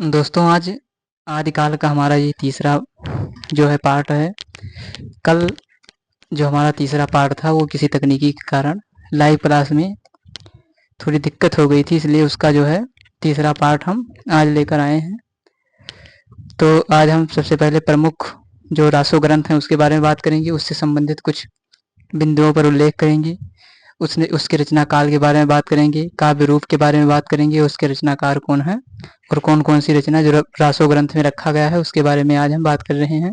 दोस्तों आज आदिकाल का हमारा ये तीसरा जो है पार्ट है। कल जो हमारा तीसरा पार्ट था वो किसी तकनीकी के कारण लाइव क्लास में थोड़ी दिक्कत हो गई थी, इसलिए उसका जो है तीसरा पार्ट हम आज लेकर आए हैं। तो आज हम सबसे पहले प्रमुख जो रासो ग्रंथ हैं उसके बारे में बात करेंगे, उससे संबंधित कुछ बिंदुओं पर उल्लेख करेंगे। उसके रचना काल के बारे में बात करेंगे, काव्य रूप के बारे में बात करेंगे, उसके रचनाकार कौन है और कौन कौन सी रचना जो रासो ग्रंथ में रखा गया है उसके बारे में आज हम बात कर रहे हैं।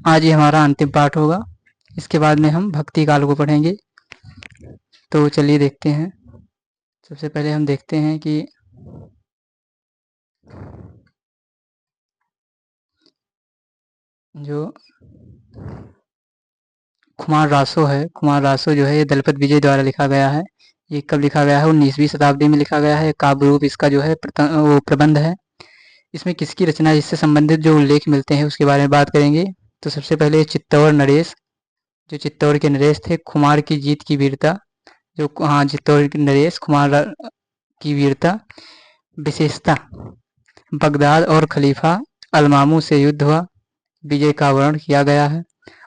आज ये हमारा अंतिम पाठ होगा। इसके बाद में हम भक्ति काल को पढ़ेंगे। तो चलिए देखते हैं। सबसे पहले हम देखते हैं कि जो खुमार रासो है, खुमार रासो जो है ये दलपत विजय द्वारा लिखा गया है। ये कब लिखा गया है? 19वीं शताब्दी में लिखा गया है। काव्य रूप इसका जो है वो प्रबंध है। इसमें किसकी रचना, इससे संबंधित जो उल्लेख मिलते हैं उसके बारे में बात करेंगे। तो सबसे पहले चित्तौड़ नरेश, जो चित्तौड़ के नरेश थे। खुमार की जीत की वीरता, जो चित्तौड़ के नरेश खुमार की वीरता। विशेषता, बगदाद और खलीफा अलमामू से युद्ध हुआ, विजय का वर्णन किया गया है।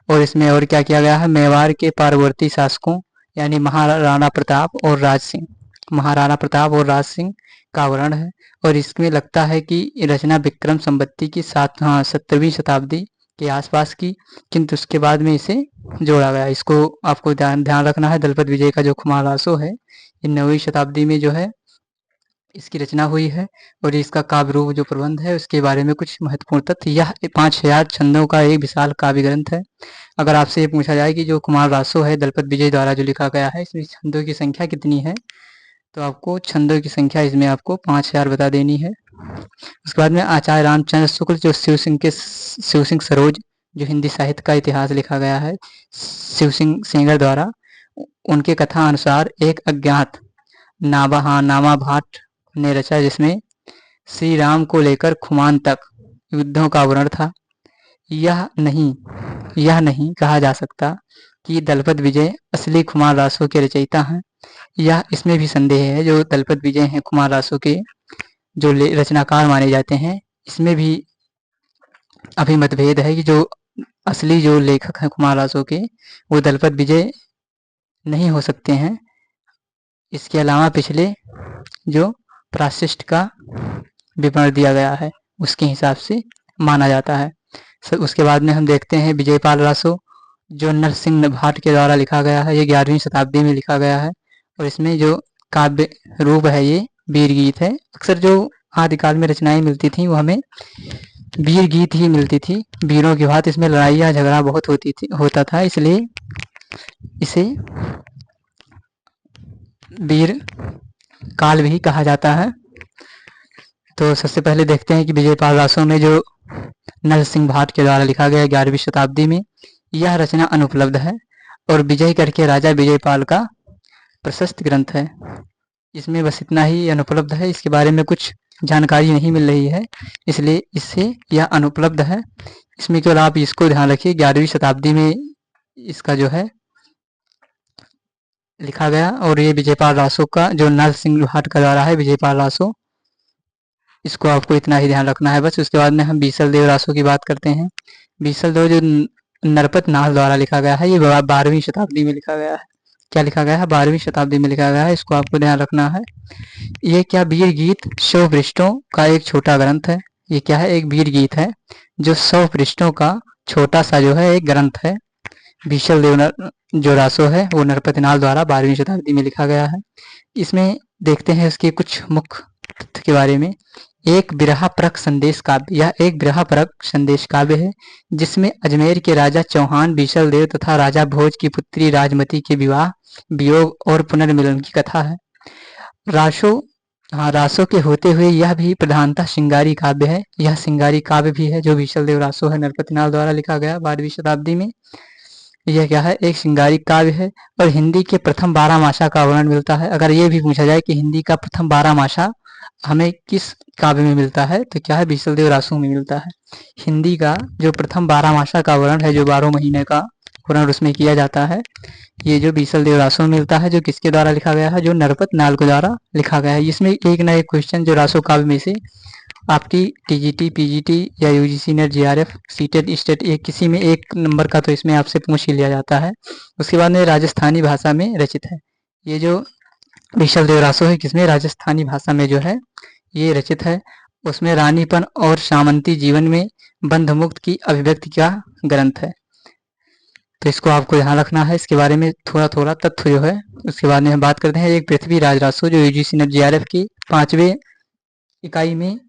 और इसमें और क्या किया गया है? मेवाड़ के पारवर्ती शासकों यानी महाराणा प्रताप और राज सिंह, महाराणा प्रताप और राज सिंह का वर्णन है। और इसमें लगता है कि रचना विक्रम संवत्ति की 17वीं शताब्दी के आसपास की, किंतु उसके बाद में इसे जोड़ा गया। इसको आपको ध्यान रखना है। दलपत विजय का जो खुमार रासो है ये 9वीं शताब्दी में जो है इसकी रचना हुई है। और इसका काव्य रूप जो प्रबंध है उसके बारे में कुछ महत्वपूर्ण तथ्य। यह 5000 छंदों का एक विशाल काव्य ग्रंथ है। अगर आपसे ये पूछा जाए कि जो खुमार रासो है दलपत विजय द्वारा जो लिखा गया है इसमें छंदों की संख्या कितनी है, तो आपको छंदों की संख्या इसमें आपको 5000 बता देनी है। उसके बाद में आचार्य रामचंद्र शुक्ल जो शिव सिंह सरोज, जो हिंदी साहित्य का इतिहास लिखा गया है शिव सिंह सेंगर द्वारा, उनके कथा अनुसार एक अज्ञात नामा भाट ने रचा, जिसमें श्री राम को लेकर खुमान तक युद्धों का वर्णन था। यह नहीं कहा जा सकता कि दलपत विजय असली खुमार रासो के रचयिता हैं। यह इसमें भी संदेह है। जो दलपत विजय हैं खुमार रासो के जो रचनाकार माने जाते हैं, इसमें भी अभी मतभेद है कि जो असली जो लेखक हैं खुमार रासो के वो दलपत विजय नहीं हो सकते हैं। इसके अलावा पिछले जो प्राशिष्ट का विवरण दिया गया है उसके हिसाब से माना जाता है। उसके बाद में हम देखते हैं विजयपाल रासो, जो नरसिंह भाट के द्वारा लिखा गया है। ये 11वीं शताब्दी में लिखा गया है। और इसमें जो काव्य रूप है ये वीर गीत है। अक्सर जो आदिकाल में रचनाएं मिलती थी वो हमें वीर गीत ही मिलती थी। वीरों की बात, इसमें लड़ाई या झगड़ा बहुत होता था, इसलिए इसे वीर काल भी कहा जाता है। तो सबसे पहले देखते हैं कि विजयपाल रासो में जो नरसिंह भाट के द्वारा लिखा गया 11वीं शताब्दी में, यह रचना अनुपलब्ध है और विजय करके राजा विजयपाल का प्रशस्त ग्रंथ है। इसमें बस इतना ही अनुपलब्ध है, इसके बारे में कुछ जानकारी नहीं मिल रही है, इसलिए इससे यह अनुपलब्ध है। इसमें केवल आप इसको ध्यान रखिए 11वीं शताब्दी में इसका जो है लिखा गया। और ये विजयपाल रासो का जो नरसिंह भाट का द्वारा है विजयपाल रासो, इसको आपको इतना ही ध्यान रखना है बस। उसके बाद में हम बीसल देव रासो की बात करते हैं। बीसल देव जो नरपत नाथ द्वारा लिखा गया है, ये 12वीं शताब्दी में लिखा गया है। क्या लिखा गया है? 12वीं शताब्दी में लिखा गया है, इसको आपको ध्यान रखना है। ये क्या वीर गीत 100 पृष्ठों का एक छोटा ग्रंथ है। ये क्या है? एक वीर गीत है जो 100 पृष्ठों का छोटा सा जो है एक ग्रंथ है। बीसल देव जो रासो है वो नरपति नाथ द्वारा 12वीं शताब्दी में लिखा गया है। इसमें देखते हैं इसके कुछ मुख्य तथ्य के बारे में। एक बिरहा परक संदेश काव्य, यह एक बिरहा परक संदेश काव्य है जिसमें अजमेर के राजा चौहान बीसल देव तथा राजा भोज की पुत्री राजमती के विवाह, वियोग और पुनर्मिलन की कथा है। रासो के होते हुए यह भी प्रधानतः श्रृंगारी काव्य है। यह श्रृंगारी काव्य भी है जो बीसल देव रासो है नरपतिनाथ द्वारा लिखा गया 12वीं शताब्दी में। यह क्या है? एक श्रृंगारी काव्य है। और हिंदी के प्रथम 12 मासा का वर्णन मिलता है। अगर ये भी पूछा जाए कि हिंदी का प्रथम 12 मासा हमें किस काव्य में मिलता है, तो क्या है? बीसल देव रासो में मिलता है। हिंदी का जो प्रथम 12 मासा का वर्णन है, जो 12 महीने का वर्णन उसमें किया जाता है, ये जो बीसल देव रासो में मिलता है, जो किसके द्वारा लिखा गया है? जो नरपत नाल के द्वारा लिखा गया है। इसमें एक ना एक क्वेश्चन जो रासो काव्य में से आपकी टीजीटी, पीजीटी या UGC net, GRF, CTET, state, एक किसी में एक नंबर का तो इसमें आपसे पूछ ही लिया जाता है। उसके बाद में राजस्थानी भाषा में रचित है। ये जो विशाल देव रासो है किसमें, राजस्थानी भाषा में जो है ये रचित है। उसमें रानीपन और सामंती जीवन में बंध मुक्त की अभिव्यक्ति का ग्रंथ है। तो इसको आपको ध्यान रखना है, इसके बारे में थोड़ा थोड़ा तथ्य जो है। उसके बाद में हम बात करते हैं एक पृथ्वीराज रासो जो यूजीसी नेट जीआरएफ की 5वें इकाई में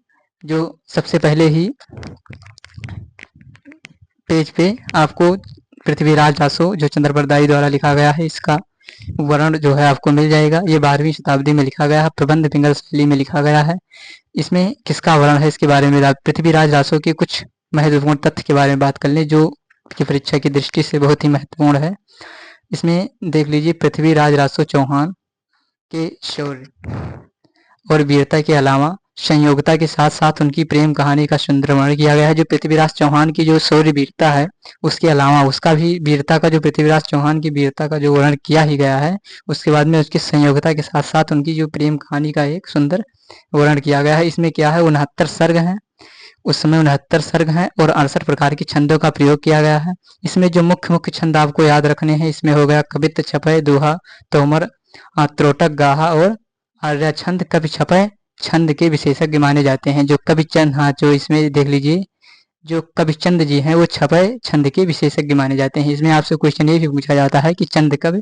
जो सबसे पहले ही पेज पे आपको पृथ्वीराज रासो जो चंद्रप्रदाई द्वारा लिखा गया है इसका वर्णन जो है आपको मिल जाएगा। ये 12वीं शताब्दी में लिखा गया है, प्रबंध पिंगल शैली में लिखा गया है। इसमें किसका वर्णन है इसके बारे में, पृथ्वीराज रासो के कुछ महत्वपूर्ण तथ्य के बारे में बात कर लें जो की परीक्षा की दृष्टि से बहुत ही महत्वपूर्ण है। इसमें देख लीजिए, पृथ्वीराज रासो चौहान के शौर्य और वीरता के अलावा संयोगता के साथ साथ उनकी प्रेम कहानी का सुंदर वर्णन किया गया है। जो पृथ्वीराज चौहान की जो शौर्य वीरता है उसके अलावा उसका भी वीरता का जो पृथ्वीराज चौहान की वीरता का जो वर्णन किया ही गया है, उसके बाद में उसकी संयोगता के साथ साथ उनकी जो प्रेम कहानी का एक सुंदर वर्णन किया गया है। इसमें क्या है, 69 सर्ग हैं, उस समय 69 सर्ग हैं और 68 प्रकार के छंदों का प्रयोग किया गया है। इसमें जो मुख्य मुख्य छंद आपको याद रखने हैं, इसमें हो गया कवित्त, छपय, दोहा, तोमर, त्रोटक, गाहा और आर्या छंद। कवि छपय छंद के विशेषज्ञ माने जाते हैं। जो कविचंद, हाँ जो इसमें देख लीजिए, जो कविचंद जी हैं वो छपय छंद के विशेषज्ञ माने जाते हैं। इसमें आपसे क्वेश्चन ये भी पूछा जाता है कि चंद कवि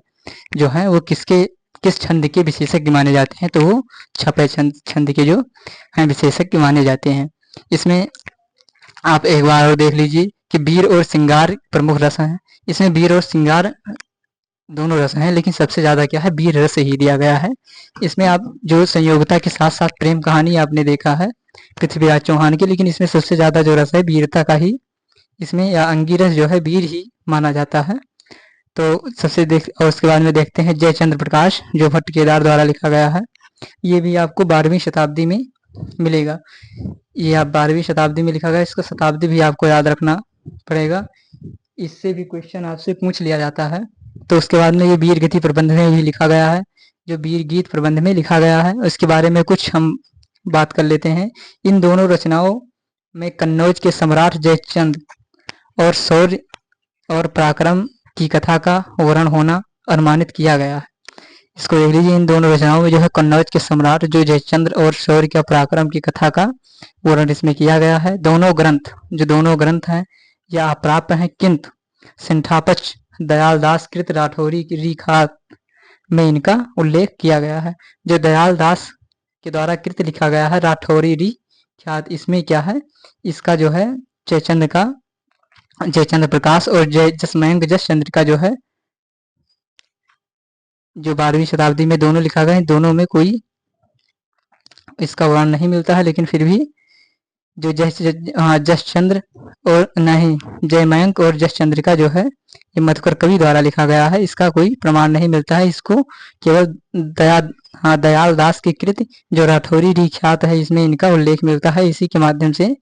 जो है वो किस छंद के विशेषज्ञ माने जाते हैं, तो वो छपय छंद के जो हैं विशेषज्ञ माने जाते हैं। इसमें आप एक बार और देख लीजिए कि वीर और श्रृंगार प्रमुख रस हैं। इसमें वीर और श्रृंगार दोनों रस हैं, लेकिन सबसे ज्यादा क्या है, वीर रस ही दिया गया है। इसमें आप जो संयोगता के साथ साथ प्रेम कहानी आपने देखा है पृथ्वीराज चौहान की, लेकिन इसमें सबसे ज्यादा जो रस है वीरता का ही इसमें, या अंगिरस जो है वीर ही माना जाता है। तो और उसके बाद में देखते हैं जयचंद्र प्रकाश जो भट्ट केदार द्वारा लिखा गया है। ये भी आपको 12वीं शताब्दी में मिलेगा। ये आप 12वीं शताब्दी में लिखा गया, इसका शताब्दी भी आपको याद रखना पड़ेगा, इससे भी क्वेश्चन आपसे पूछ लिया जाता है। तो उसके बाद में ये वीर गीति प्रबंध में भी लिखा गया है, जो वीर गीत प्रबंध में लिखा गया है उसके बारे में कुछ हम बात कर लेते हैं। इन दोनों रचनाओं में कन्नौज के सम्राट जयचंद और शौर्य और पराक्रम की कथा का वर्णन होना अनुमानित किया गया है। इसको देख लीजिए, इन दोनों रचनाओं में जो है कन्नौज के सम्राट जो जयचंद्र और शौर्य के पराक्रम की कथा का वर्णन इसमें किया गया है। दोनों ग्रंथ हैं या अप्राप्य हैं, किंतु सिंठापच दयाल दास कृत राठौरी की रिखात में इनका उल्लेख किया गया है। जो दयाल दास के द्वारा कृत लिखा गया है राठौरी री ख्यात, इसमें क्या है, इसका जो है जयचंद्र प्रकाश और जसमयंक जसचंद्र का जो है जो 12वीं शताब्दी में दोनों लिखा गया है, दोनों में कोई इसका वर्णन नहीं मिलता है, लेकिन फिर भी जो जसचंद्र और नहीं जयमयंक और जसचंद्रिका जो है ये मधुकर कवि द्वारा लिखा गया है, इसका कोई प्रमाण नहीं मिलता है। इसको केवल दयाल दास की कृति जो राठौरी री ख्यात है इसमें इनका उल्लेख मिलता है, इसी के माध्यम से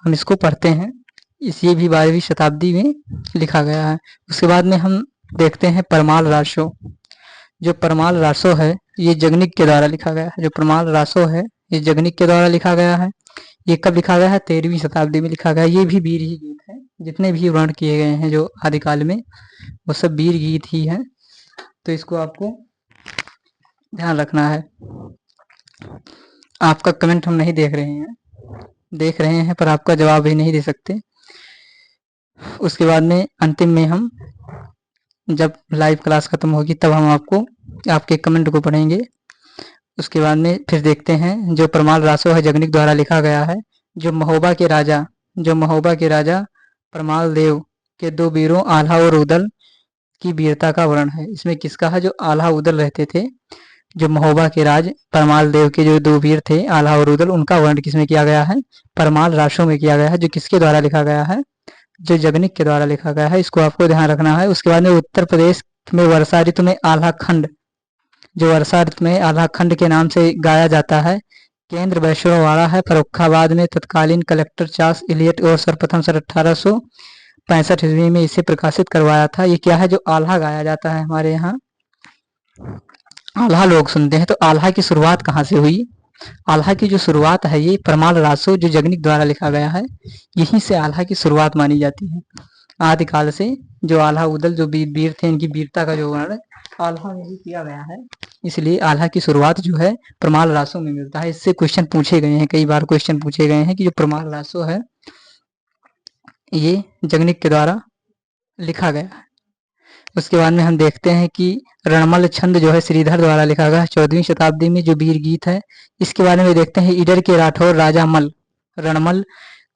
हम इसको पढ़ते हैं। ये भी 12वीं शताब्दी में लिखा गया है। उसके बाद में हम देखते हैं परमाल रासो। जो परमाल रासो है ये जगनिक के द्वारा लिखा गया है। जो परमाल रासो है ये जगनिक के द्वारा लिखा गया है। ये कब लिखा गया है, 13वीं शताब्दी में लिखा गया है। ये भी वीर ही गीत है, जितने भी वर्णन किए गए हैं जो आदिकाल में वो सब वीर गीत ही हैं, तो इसको आपको ध्यान रखना है। आपका कमेंट हम नहीं देख रहे हैं पर आपका जवाब भी नहीं दे सकते। उसके बाद में अंतिम में हम जब लाइव क्लास खत्म होगी तब हम आपके कमेंट को पढ़ेंगे। उसके बाद में फिर देखते हैं जो परमाल रासो है जगनिक द्वारा लिखा गया है। जो महोबा के राजा परमाल देव के दो वीरों आल्हा और उदल की वीरता का वर्णन है। इसमें किसका है, जो आल्हा उदल रहते थे, जो महोबा के राज परमाल देव के जो दो वीर थे आल्हा और उदल, उनका वर्णन किसमें किया गया है, परमाल रासो में किया गया है, जो किसके द्वारा लिखा गया है, जो जगनिक के द्वारा लिखा गया है। इसको आपको ध्यान रखना है। उसके बाद में उत्तर प्रदेश में वर्षा ऋतु में आल्हा खंड, जो वर्षा ऋतु में आल्हा खंड के नाम से गाया जाता है, केंद्र वैष्णववाड़ा है। फर्रुखाबाद में तत्कालीन कलेक्टर चार्ल्स इलियट और सर्वप्रथम 1865 ईस्वी में इसे प्रकाशित करवाया था। ये क्या है, जो आल्हा गाया जाता है हमारे यहाँ, आल्हा लोग सुनते हैं। तो आल्हा की शुरुआत कहाँ से हुई, आल्हा की जो शुरुआत है ये परमाल रासो जो जगनिक द्वारा लिखा गया है, यहीं से आल्हा की शुरुआत मानी जाती है। आदिकाल से जो आल्हा उदल जो वीर थे, इनकी वीरता का जो वर्णन आल्हा में ही किया गया है, इसलिए आल्हा की शुरुआत जो है परमाल रासो में मिलता है। इससे क्वेश्चन पूछे गए हैं, कई बार क्वेश्चन पूछे गए हैं कि जो परमाल रासो है ये जगनिक के द्वारा लिखा गया है। उसके बाद में हम देखते हैं कि रणमल छंद जो है श्रीधर द्वारा लिखा गया 14वीं शताब्दी में जो वीर गीत है, इसके बारे में देखते हैं। ईडर के राठौर राजा मल रणमल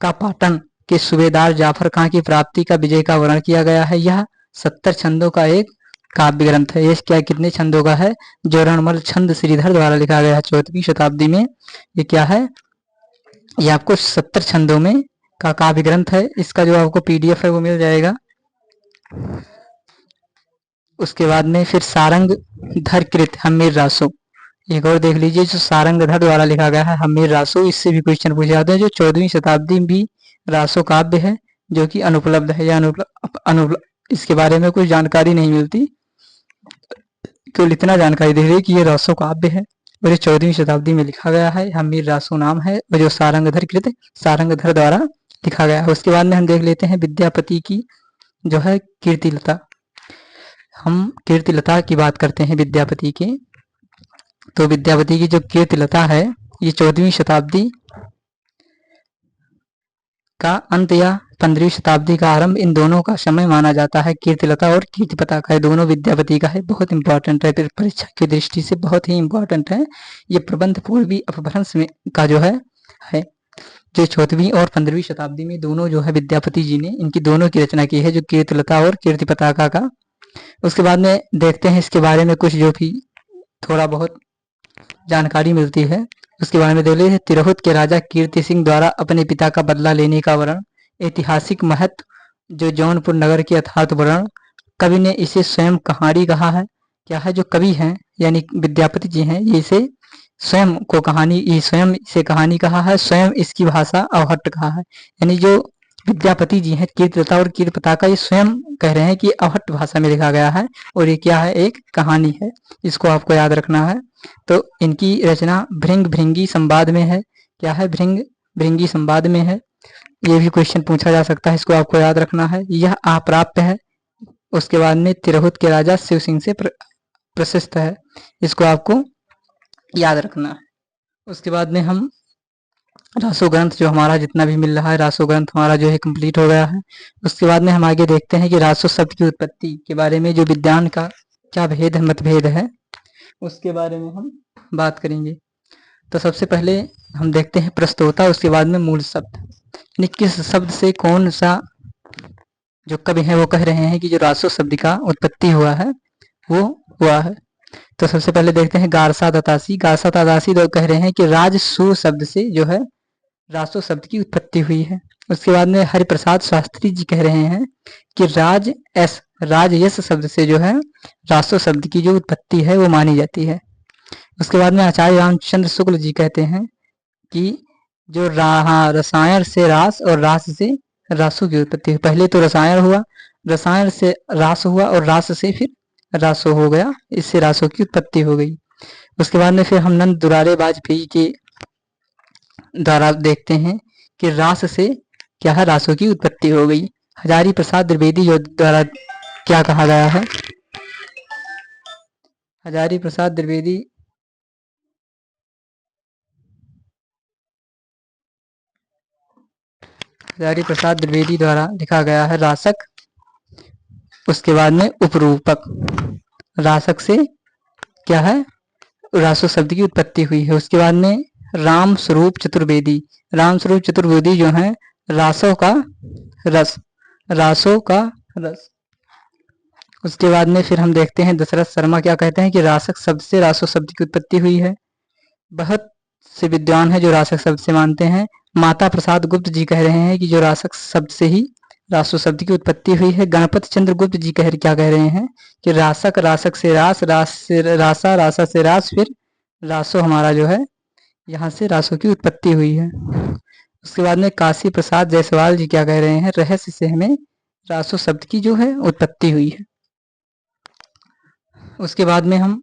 का पाटन के सूबेदार जाफर खां की प्राप्ति का विजय का वर्णन किया गया है। यह 70 छंदों का एक काव्य ग्रंथ है। ये क्या कितने छंदों का है? जो रणमल छंद श्रीधर द्वारा लिखा गया है 14वीं शताब्दी में, ये क्या है? ये आपको 70 छंदों में का काव्य ग्रंथ है। इसका जो आपको पीडीएफ है वो मिल जाएगा। उसके बाद में फिर सारंग धर कृत हमीर रासो, एक और देख लीजिए जो सारंग धर द्वारा लिखा गया है हमीर रासो, इससे भी क्वेश्चन पूछे जाते हैं। जो 14वीं शताब्दी में भी रासो काव्य है जो कि अनुपलब्ध है या इसके बारे में कुछ जानकारी नहीं मिलती, केवल इतना जानकारी दे रही है कि ये रासो काव्य है और ये 14वीं शताब्दी में लिखा गया है। हमीर रासो नाम है और जो सारंगधर कृत सारंगधर द्वारा लिखा गया है। उसके बाद में हम देख लेते हैं विद्यापति की जो है कीर्तिलता। हम कीर्तिलता की बात करते हैं विद्यापति की, तो विद्यापति की जो कीर्तिलता है ये 14वीं शताब्दी का अंत या 15वीं शताब्दी का आरंभ, इन दोनों का समय माना जाता है। कीर्तिलता और कीर्तिपता का दोनों विद्यापति का है, बहुत इंपॉर्टेंट है, फिर परीक्षा की दृष्टि से बहुत ही इंपॉर्टेंट है। ये प्रबंध पूर्वी अपभ्रंश में का जो है जो 14वीं और 15वीं शताब्दी में दोनों जो है विद्यापति जी ने इनकी दोनों की रचना की है, जो कीर्तिलता और कीर्तिपताका का। उसके बाद में देखते हैं इसके बारे में कुछ जो भी थोड़ा बहुत जानकारी मिलती है, उसके बारे में देख लेते हैं। तिरहुत के राजा कीर्ति सिंह द्वारा अपने पिता का बदला लेने का वर्णन, ऐतिहासिक महत्व जो जौनपुर नगर के यथार्थ वर्णन, कवि ने इसे स्वयं कहानी कहा है। क्या है? जो कवि हैं यानी विद्यापति जी हैं, ये इसे स्वयं को कहानी, ये स्वयं इसे कहानी कहा है, स्वयं इसकी भाषा अवहट्ट कहा है। यानी जो विद्यापति जी हैं कीर्तिलता और कीर्तिपताका ये स्वयं कह रहे हैं कि अवहट्ट भाषा में लिखा गया है और ये क्या है? एक कहानी है। इसको आपको याद रखना है। तो इनकी रचना भृंग भृंगी संवाद में है। क्या है? भृंग भृंगी संवाद में है। ये भी क्वेश्चन पूछा जा सकता है, इसको आपको याद रखना है। यह अप्राप्य है। उसके बाद में तिरहुत के राजा शिव सिंह से प्रशस्त है, इसको आपको याद रखना है। उसके बाद में हम रासो ग्रंथ जो हमारा जितना भी मिल रहा है, रासो ग्रंथ हमारा जो है कंप्लीट हो गया है। उसके बाद में हम आगे देखते हैं कि रासो शब्द की उत्पत्ति के बारे में जो विद्वान का क्या भेद है, मतभेद है, उसके बारे में हम बात करेंगे। तो सबसे पहले हम देखते हैं प्रस्तोता, उसके बाद में मूल शब्द, यानी किस शब्द से कौन सा जो कवि है वो कह रहे हैं कि जो रासो शब्द का उत्पत्ति हुआ है वो हुआ है। तो सबसे पहले देखते हैं गारसा दतासी। गारसा दतासी तो कह रहे हैं कि राजसु शब्द से जो है रासो शब्द की उत्पत्ति हुई है। उसके बाद में हरिप्रसाद शास्त्री जी कह रहे हैं कि राजयश शब्द से जो है रासो शब्द की जो उत्पत्ति है वो मानी जाती है। उसके बाद में आचार्य रामचंद्र शुक्ल जी कहते हैं कि जो रसायन से रास और रास से रासो की उत्पत्ति हुई। पहले तो रसायन हुआ, रसायन से रास हुआ और रास से फिर रासो हो गया, इससे रासो की उत्पत्ति हो गई। उसके बाद में फिर हम नंद दुरारे वाजपेयी के द्वारा देखते हैं कि रास से क्या है? रासो की उत्पत्ति हो गई। हजारी प्रसाद द्विवेदी जो द्वारा क्या कहा गया है? हजारी प्रसाद द्विवेदी द्वारा लिखा गया है रासक, उसके बाद में उपरूपक। रासक से क्या है? रासो शब्द की उत्पत्ति हुई है। उसके बाद में राम स्वरूप चतुर्वेदी, राम स्वरूप चतुर्वेदी जो है रासो का रस, रासो का रस। उसके बाद में फिर हम देखते हैं दशरथ शर्मा क्या कहते हैं कि रासक शब्द से रासो शब्द की उत्पत्ति हुई है। बहुत से विद्वान है जो रासक शब्द से मानते हैं। माता प्रसाद गुप्त जी कह रहे हैं कि जो रासक शब्द से ही रासो शब्द की उत्पत्ति हुई है। गणपति चंद्र गुप्त जी क्या कह रहे हैं कि रासक, रासक से रास, रास से रासा, रासा से रास, फिर रासो हमारा जो है यहाँ से रासो की उत्पत्ति हुई है। उसके बाद में काशी प्रसाद जायसवाल जी क्या कह रहे हैं? रहस्य से हमें रासो शब्द की जो है उत्पत्ति हुई है। उसके बाद में हम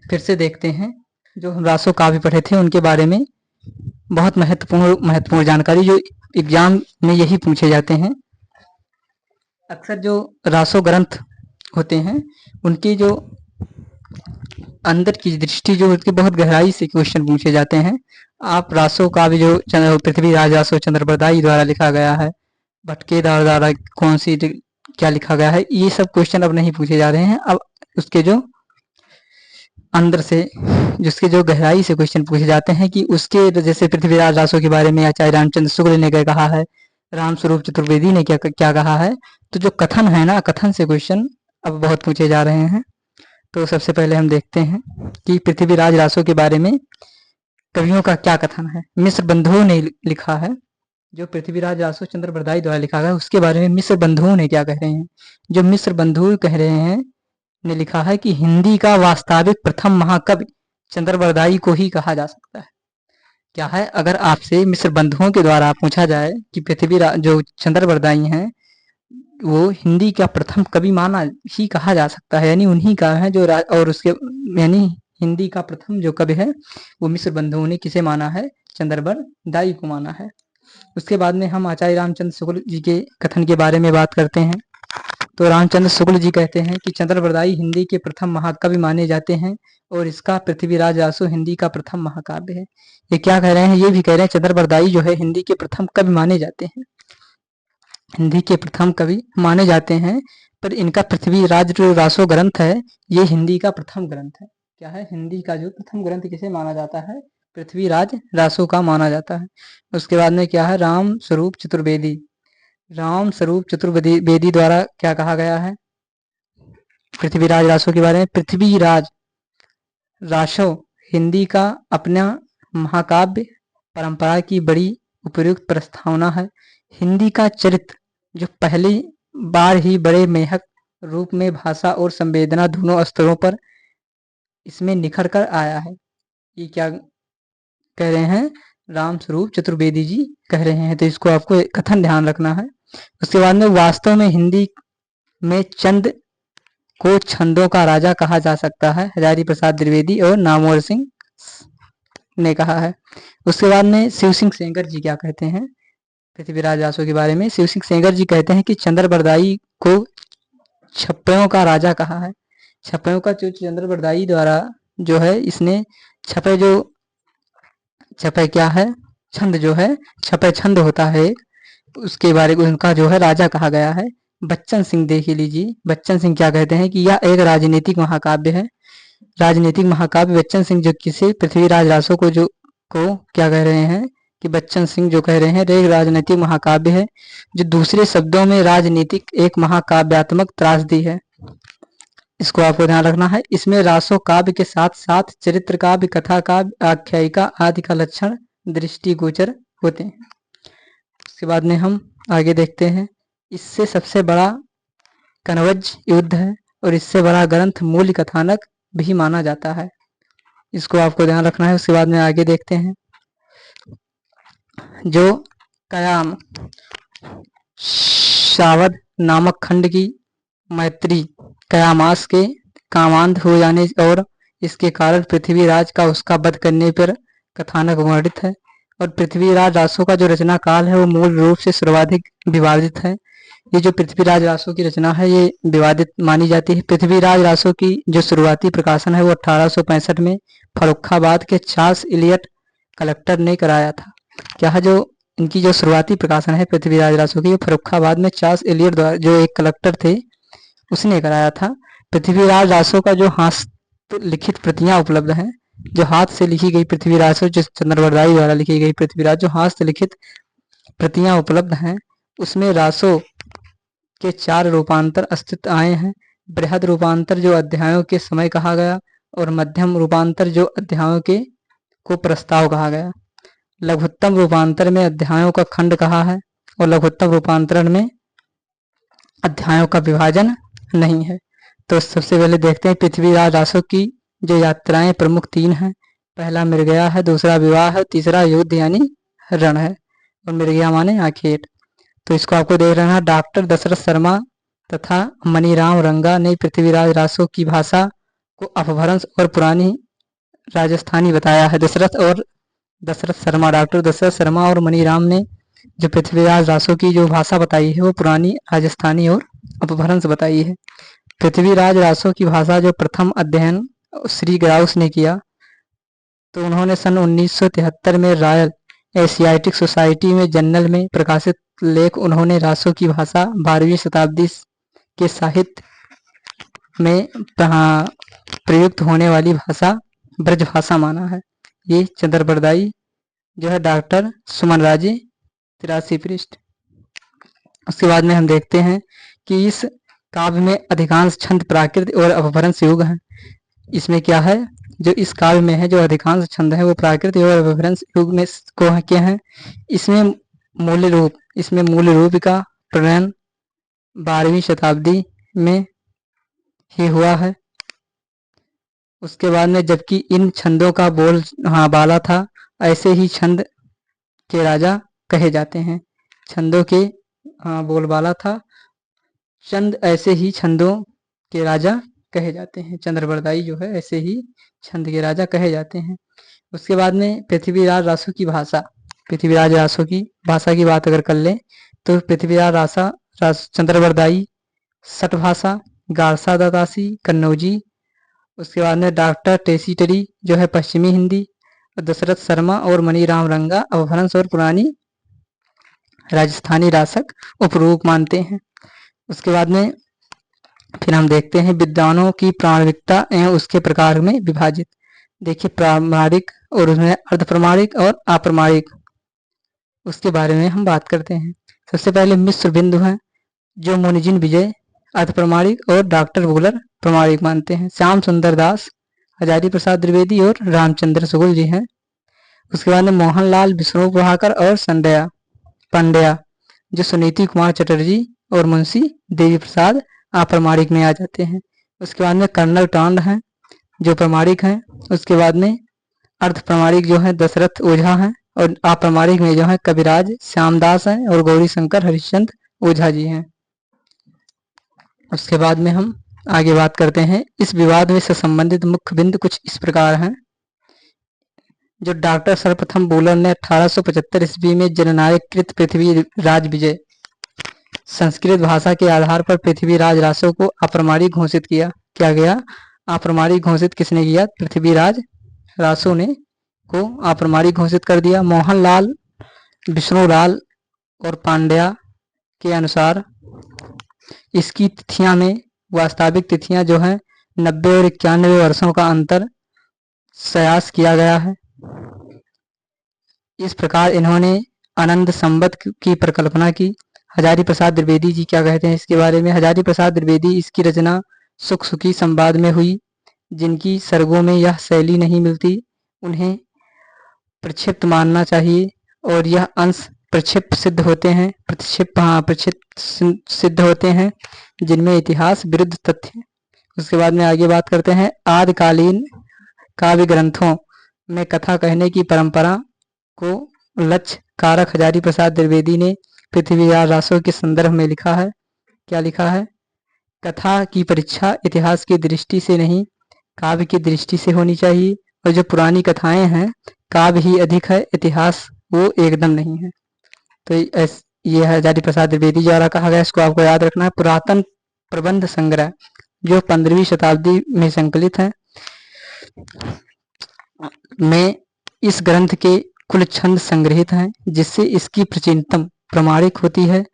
फिर से देखते हैं जो हम रासो काव्य पढ़े थे उनके बारे में बहुत महत्वपूर्ण जानकारी जो एग्जाम में यही पूछे जाते हैं। अक्सर जो रासो ग्रंथ होते हैं उनकी जो अंदर की दृष्टि जो होती है बहुत गहराई से क्वेश्चन पूछे जाते हैं। आप रासो काव्य जो पृथ्वीराज रासो चंद्रबरदाई द्वारा लिखा गया है, भटकेदार द्वारा कौन सी क्या लिखा गया है, ये सब क्वेश्चन अब नहीं पूछे जा रहे हैं। अब उसके जो अंदर से जिसके जो गहराई से क्वेश्चन पूछे जाते हैं कि उसके जैसे पृथ्वीराज रासो के बारे में आचार्य रामचंद्र शुक्ल ने क्या कहा है, रामस्वरूप चतुर्वेदी ने क्या क्या कहा है, तो जो कथन है ना, कथन से क्वेश्चन अब बहुत पूछे जा रहे हैं। तो सबसे पहले हम देखते हैं कि पृथ्वीराज रासो के बारे में कवियों का क्या कथन है। मिस्र बंधुओं ने लिखा है, जो पृथ्वीराज रासो चंद्रबरदाई द्वारा लिखा गया उसके बारे में मिस्र बंधुओं ने क्या कह रहे हैं। जो मिस्र बंधु कह रहे हैं ने लिखा है कि हिंदी का वास्तविक प्रथम महाकवि चंद्रबरदाई को ही कहा जा सकता है। क्या है, अगर आपसे मिस्र बंधुओं के द्वारा पूछा जाए कि पृथ्वीराज जो चंद्रबरदाई हैं वो हिंदी का प्रथम कवि माना ही कहा जा सकता है, यानी उन्हीं का है जो और उसके यानी हिंदी का प्रथम जो कवि है वो मिस्र बंधुओं ने किसे माना है, चंद्रबरदाई को माना है। उसके बाद में हम आचार्य रामचंद्र शुक्ल जी के कथन के बारे में बात करते हैं। तो रामचंद्र शुक्ल जी कहते हैं कि चंद्रबरदाई हिंदी के प्रथम महाकवि माने जाते हैं और इसका पृथ्वीराज रासो हिंदी का प्रथम महाकाव्य है। ये क्या कह रहे हैं, ये भी कह रहे हैं चंद्रबरदाई जो है हिंदी के प्रथम कवि माने जाते हैं, हिंदी के प्रथम कवि माने जाते हैं, पर इनका पृथ्वीराज जो रासो ग्रंथ है ये हिंदी का प्रथम ग्रंथ है। क्या है, हिंदी का जो प्रथम ग्रंथ किसे माना जाता है, पृथ्वीराज रासो का माना जाता है। उसके बाद में क्या है, राम स्वरूप चतुर्वेदी, राम स्वरूप चतुर्वेदी द्वारा क्या कहा गया है पृथ्वीराज रासो के बारे में। पृथ्वीराज रासो हिंदी का अपना महाकाव्य परंपरा की बड़ी उपयुक्त प्रस्तावना है। हिंदी का चरित्र जो पहली बार ही बड़े मेहक रूप में भाषा और संवेदना दोनों स्तरों पर इसमें निखर कर आया है। ये क्या कह रहे हैं, राम स्वरूप चतुर्वेदी जी कह रहे हैं, तो इसको आपको कथन ध्यान रखना है। उसके बाद में वास्तव में हिंदी में चंद को छंदों का राजा कहा जा सकता है, हजारी प्रसाद द्विवेदी और नामवर सिंह ने कहा है। उसके बाद में शिव सिंह सेंगर जी क्या कहते हैं पृथ्वीराज रासो के बारे में। शिव सिंह सेंगर जी कहते हैं कि चंद्रबरदाई को छप्पयों का राजा कहा है। छप्पयों का जो चंद्रबरदाई द्वारा जो है इसने छपे क्या है, छंद जो है, छपे छंद होता है उसके बारे में उनका जो है राजा कहा गया है। बच्चन सिंह देख लीजिए, बच्चन सिंह क्या कहते हैं कि यह एक राजनीतिक महाकाव्य है। राजनीतिक महाकाव्य बच्चन सिंह जो किसे पृथ्वीराज रासो को क्या कह रहे हैं कि बच्चन सिंह जो कह रहे हैं एक राजनीतिक महाकाव्य है, जो दूसरे शब्दों में राजनीतिक एक महाकाव्यात्मक त्रासदी है। इसको आपको ध्यान रखना है। इसमें रासो काव्य के साथ साथ चरित्र काव्य, कथा काव्य, आख्यायिका आदि का लक्षण दृष्टिगोचर होते हैं। उसके बाद में हम आगे देखते हैं, इससे सबसे बड़ा कनवज युद्ध है और इससे बड़ा ग्रंथ मूल कथानक भी माना जाता है। इसको आपको ध्यान रखना है। उसके बाद में आगे देखते हैं, जो कयाम शावद नामक खंड की मैत्री कयामास के कामांध हो जाने और इसके कारण पृथ्वीराज का उसका वध करने पर कथानक वर्णित है। और पृथ्वीराज रासो का जो रचना काल है वो मूल रूप से सर्वाधिक विवादित है। ये जो पृथ्वीराज रासो की रचना है ये विवादित मानी जाती है। पृथ्वीराज रासो की जो शुरुआती प्रकाशन है वो 1865 में फर्रुखाबाद के चार्ल्स इलियट कलेक्टर ने कराया था। क्या है, जो इनकी जो शुरुआती प्रकाशन है पृथ्वीराज रासो की, फर्रुखाबाद में चार्ल्स इलियट द्वारा जो एक कलेक्टर थे उसने कराया था। पृथ्वीराज रासो का जो हाथ लिखित प्रतियां उपलब्ध हैं, जो हाथ से लिखी गई पृथ्वीराज जो चंद्रबरदाई द्वारा लिखी गई पृथ्वीराज जो हाथ से लिखित प्रतियां उपलब्ध हैं उसमें रासो के 4 रूपांतर अस्तित्व आए हैं। बृहद रूपांतर जो अध्यायों के समय कहा गया और मध्यम रूपांतर जो अध्यायों के को प्रस्ताव कहा गया। लघुत्तम रूपांतर में अध्यायों का खंड कहा है और लघुत्तम रूपांतरण में अध्यायों का विभाजन नहीं है। तो सबसे पहले देखते हैं पृथ्वीराज रासो की जो यात्राएं प्रमुख 3 हैं। पहला मृगया है, दूसरा विवाह है, तीसरा युद्ध यानी रण है। और मृगया माने आखेट। तो इसको आपको देख रहे हैं। डॉक्टर दशरथ शर्मा तथा मनीराम रंगा ने पृथ्वीराज रासो की भाषा को अपभ्रंश और पुरानी राजस्थानी बताया है। दशरथ शर्मा, डॉक्टर दशरथ शर्मा और मनीराम ने जो पृथ्वीराज रासो की जो भाषा बताई है वो पुरानी राजस्थानी और अपभ्रंश बताई है। पृथ्वीराज रासो की भाषा जो प्रथम अध्ययन श्री ग्राउस ने किया, तो उन्होंने सन 1973 में रॉयल एशियाटिक सोसाइटी में जर्नल में प्रकाशित लेख उन्होंने रासो की भाषा 12वीं शताब्दी के साहित्य में प्रयुक्त होने वाली भाषा ब्रज भाषा माना है। ये चंद्रबरदाई जो है डॉक्टर सुमन राजे 83 पृष्ठ। उसके बाद में हम देखते हैं कि इस काव्य में अधिकांश छंद प्राकृत और अपभ्रंश युग हैं। इसमें क्या है, जो इस काव्य में है जो अधिकांश छंद है वो प्राकृत और अपभ्रंश युग में को क्या है। इसमें मूल रूप का प्रणयन 12वीं शताब्दी में ही हुआ है। उसके बाद में जबकि इन छंदों का बोल बाला था, ऐसे ही छंद के राजा कहे जाते हैं। छंदों के बोलबाला था, चंद ऐसे ही छंदों के राजा कहे जाते हैं। चंद्रबरदाई जो है ऐसे ही छंद के राजा कहे जाते हैं। उसके बाद में पृथ्वीराज रासो की भाषा, पृथ्वीराज रासो की भाषा की बात अगर कर लें तो पृथ्वीराज रासा चंद्रबरदाई सठ भाषा, गारसा दातासी कन्नौजी। उसके बाद में डॉक्टर टेसीटरी जो है पश्चिमी हिंदी, दशरथ शर्मा और मनीराम रंगा अपभ्रंश और पुरानी राजस्थानी रासक उपरूप मानते हैं। उसके बाद में फिर हम देखते हैं विद्वानों की प्रामाणिकता एवं उसके प्रकार में विभाजित। देखिए प्रामाणिक और उसमें अर्ध प्रमाणिक और अप्रमाणिक, उसके बारे में हम बात करते हैं। सबसे पहले मिश्र बिंदु हैं जो मुनिजिन विजय अर्ध प्रमाणिक और डॉक्टर वुलर प्रमाणिक मानते हैं। श्याम सुंदर दास, हजारी प्रसाद द्विवेदी और रामचंद्र शुक्ल जी हैं। उसके बाद में मोहनलाल विष्णु प्रभाकर और संडया पंड्या जो सुनीति कुमार चटर्जी और मुंशी देवी प्रसाद अप्रमाणिक में आ जाते हैं। उसके बाद में कर्नल टांड हैं जो प्रमाणिक हैं। उसके बाद में अर्ध प्रमाणिक जो है दशरथ ओझा हैं और अप्रमाणिक में जो है कविराज श्यामदास हैं और गौरी शंकर हरिश्चंद ओझा जी हैं। उसके बाद में हम आगे बात करते हैं। इस विवाद में से संबंधित मुख्य बिंदु कुछ इस प्रकार हैं। जो डॉक्टर सर्वप्रथम बोलर ने 1875 ईस्वी में जननायक कृत पृथ्वीराज विजय संस्कृत भाषा के आधार पर पृथ्वीराज रासो को अप्रमाणिक घोषित किया गया। अप्रमाणिक घोषित किसने किया? पृथ्वीराज रासो ने को अप्रमाणिक घोषित कर दिया। मोहनलाल विष्णुलाल और पांड्या के अनुसार इसकी तिथियां में वास्तविक तिथियां जो है 90 और 91 वर्षों का अंतर प्रयास किया गया है। इस प्रकार इन्होंने आनंद संवत की परिकल्पना की। हजारी प्रसाद द्विवेदी जी क्या कहते हैं इसके बारे में? हजारी प्रसाद द्विवेदी इसकी रचना सुख सुखी संवाद में हुई। जिनकी सर्गों में यह शैली नहीं मिलती उन्हें प्रक्षिप्त मानना चाहिए और यह अंश प्रक्षिप्त सिद्ध सिद्ध होते हैं जिनमें इतिहास विरुद्ध तथ्य। उसके बाद में आगे बात करते हैं। आदिकालीन काव्य ग्रंथों में कथा कहने की परंपरा को लक्ष्य कारक हजारी प्रसाद द्विवेदी ने पृथ्वीराज रासो के संदर्भ में लिखा है। क्या लिखा है? कथा की परीक्षा इतिहास की दृष्टि से नहीं काव्य की दृष्टि से होनी चाहिए और जो पुरानी कथाएं हैं काव्य ही अधिक है, इतिहास वो एकदम नहीं है। तो ये हजारी प्रसाद द्विवेदी द्वारा कहा गया, इसको आपको याद रखना है। पुरातन प्रबंध संग्रह जो 15वीं शताब्दी में संकलित है में इस ग्रंथ के कुल छंद संग्रहित हैं जिससे इसकी प्राचीनतम प्रमाणिक होती है।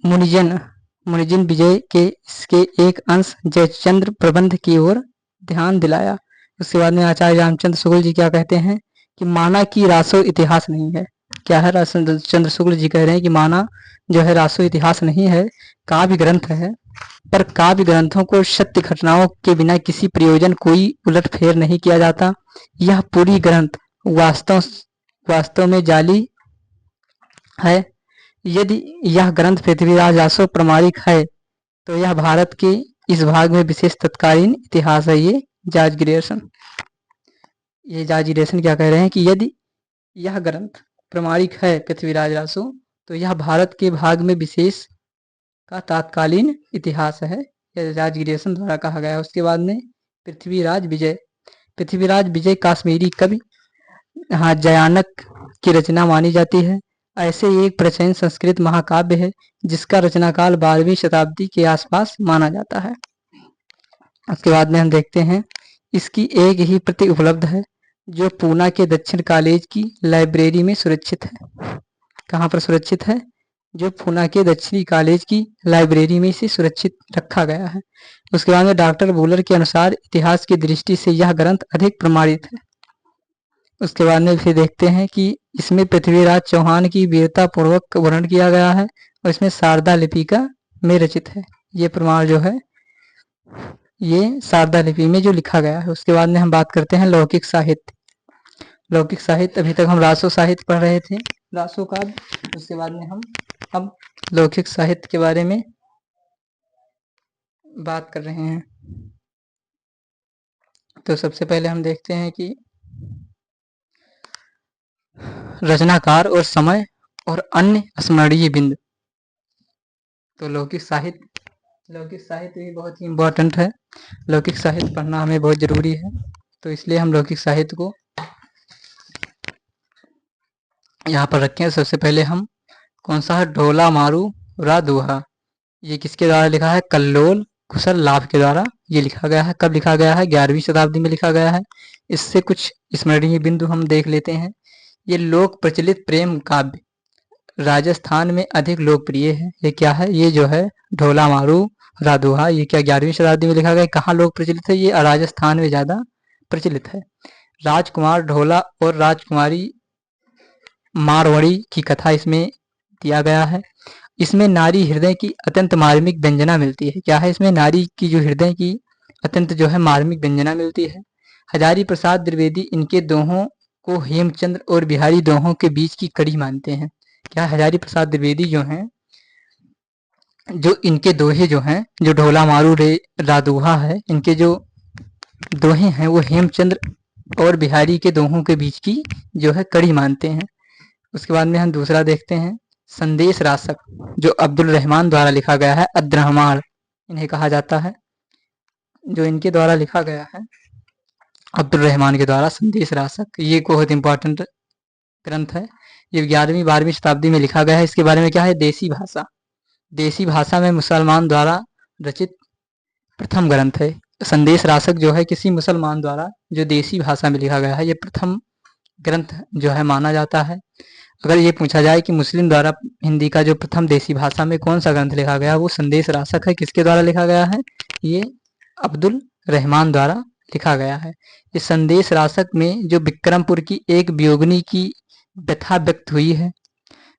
मुनिजिन विजय के इसके एक अंश जयचंद्र प्रबंध की ओर ध्यान दिलाया। उसके बाद में आचार्य रामचंद्र शुक्ल जी क्या कहते हैं कि माना कि रासो इतिहास नहीं है। क्या है? रामचंद्र शुक्ल जी कह रहे हैं कि माना जो है रासो इतिहास नहीं है, काव्य ग्रंथ है, पर काव्य ग्रंथों को सत्य घटनाओं के बिना किसी प्रयोजन कोई उलटफेर नहीं किया जाता। यह पूरी ग्रंथ वास्तव में जाली है। यदि यह ग्रंथ पृथ्वीराज रासो प्रमाणिक है तो यह भारत के इस भाग में विशेष तत्कालीन इतिहास है। ये जॉर्ज गिरेसन क्या कह रहे हैं कि यदि यह ग्रंथ प्रमाणिक है पृथ्वीराज रासो तो यह भारत के भाग में विशेष का तत्कालीन इतिहास है। यह जॉर्ज गिरेसन द्वारा कहा गया। उसके बाद में पृथ्वीराज विजय पृथ्वीराज विजय काश्मीरी कवि जयानक की रचना मानी जाती है। ऐसे एक प्राचीन संस्कृत महाकाव्य है जिसका रचनाकाल 12वीं शताब्दी के आसपास माना जाता है। उसके बाद में हम देखते हैं इसकी एक ही प्रति उपलब्ध है जो पूना के दक्षिण कॉलेज की लाइब्रेरी में सुरक्षित है। कहाँ पर सुरक्षित है? जो पूना के दक्षिणी कॉलेज की लाइब्रेरी में इसे सुरक्षित रखा गया है। उसके बाद में डॉक्टर वूलर के अनुसार इतिहास की दृष्टि से यह ग्रंथ अधिक प्रमाणित है। उसके बाद में फिर देखते हैं कि इसमें पृथ्वीराज चौहान की वीरता पूर्वक वर्णन किया गया है और इसमें शारदा लिपिका में रचित है। ये प्रमाण जो है ये शारदा लिपि में जो लिखा गया है। उसके बाद में हम बात करते हैं लौकिक साहित्य। लौकिक साहित्य, अभी तक हम रासो साहित्य पढ़ रहे थे, रासो काव्य। उसके बाद में हम अब लौकिक साहित्य के बारे में बात कर रहे हैं। तो सबसे पहले हम देखते हैं कि रचनाकार और समय और अन्य स्मरणीय बिंदु। तो लौकिक साहित्य भी बहुत ही इम्पोर्टेंट है। लौकिक साहित्य पढ़ना हमें बहुत जरूरी है, तो इसलिए हम लौकिक साहित्य को यहाँ पर रखें। सबसे पहले हम कौन सा है? ढोला मारू रा दोहा। ये किसके द्वारा लिखा है? कल्लोल कुशल लाभ के द्वारा ये लिखा गया है। कब लिखा गया है? 11वीं शताब्दी में लिखा गया है। इससे कुछ स्मरणीय बिंदु हम देख लेते हैं। ये लोक प्रचलित प्रेम काव्य राजस्थान में अधिक लोकप्रिय है। ये क्या है? ये जो है ढोला मारू रा दोहा, ये क्या 11वीं शताब्दी में लिखा गया? कहाँ लोक प्रचलित है? ये राजस्थान में ज्यादा प्रचलित है। राजकुमार ढोला और राजकुमारी मारवाड़ी की कथा इसमें दिया गया है। इसमें नारी हृदय की अत्यंत मार्मिक व्यंजना मिलती है। क्या है? इसमें नारी की जो हृदय की अत्यंत जो है मार्मिक व्यंजना मिलती है। हजारी प्रसाद द्विवेदी इनके दोहों को हेमचंद्र और बिहारी दोहों के बीच की कड़ी मानते हैं। क्या? हजारी प्रसाद द्विवेदी जो हैं, जो इनके दोहे जो हैं, जो ढोला मारू रे रा दोहा है, इनके जो दोहे हैं वो हेमचंद्र और बिहारी के दोहों के बीच की जो है कड़ी मानते हैं। उसके बाद में हम दूसरा देखते हैं संदेश रासक, जो अब्दुल रहमान द्वारा लिखा गया है। अब्दुर्रहमान इन्हें कहा जाता है। जो इनके द्वारा लिखा गया है अब्दुल रहमान के द्वारा संदेश रासक, ये बहुत इंपॉर्टेंट ग्रंथ है। ये 11वीं-12वीं शताब्दी में लिखा गया है। इसके बारे में क्या है? देसी भाषा में मुसलमान द्वारा रचित प्रथम ग्रंथ है। संदेश रासक जो है किसी मुसलमान द्वारा जो देसी भाषा में लिखा गया है, ये प्रथम ग्रंथ जो है माना जाता है। अगर ये पूछा जाए कि मुस्लिम द्वारा हिंदी का जो प्रथम देसी भाषा में कौन सा ग्रंथ लिखा गया, वो संदेश रासक है। किसके द्वारा लिखा गया है? ये अब्दुल रहमान द्वारा लिखा गया है। इस संदेश रासक में जो विक्रमपुर की एक वियोगिनी की व्यथा व्यक्त हुई है,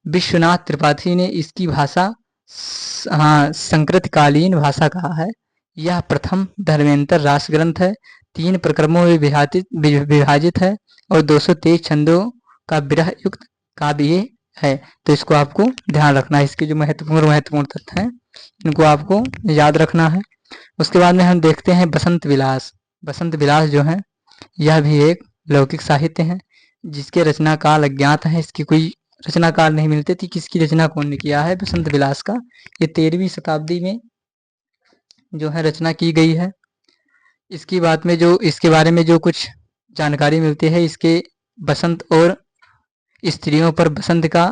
विश्वनाथ त्रिपाठी ने इसकी भाषा संकृतकालीन भाषा कहा है। यह प्रथम धर्मेंतर रास ग्रंथ है। 3 प्रकरणों में विभाजित है और 223 छंदों का विरह युक्त काव्य है। तो इसको आपको ध्यान रखना है। इसके जो महत्वपूर्ण तथ्य हैं इनको आपको याद रखना है। उसके बाद में हम देखते हैं बसंत विलास। बसंत विलास जो है यह भी एक लौकिक साहित्य है जिसके रचना काल अज्ञात है। इसकी कोई रचनाकार नहीं मिलते थी, किसकी रचना कौन ने किया है बसंत विलास का। ये 13वीं शताब्दी में जो है रचना की गई है। इसकी बात में जो इसके बारे में जो कुछ जानकारी मिलती है, इसके बसंत और स्त्रियों पर बसंत का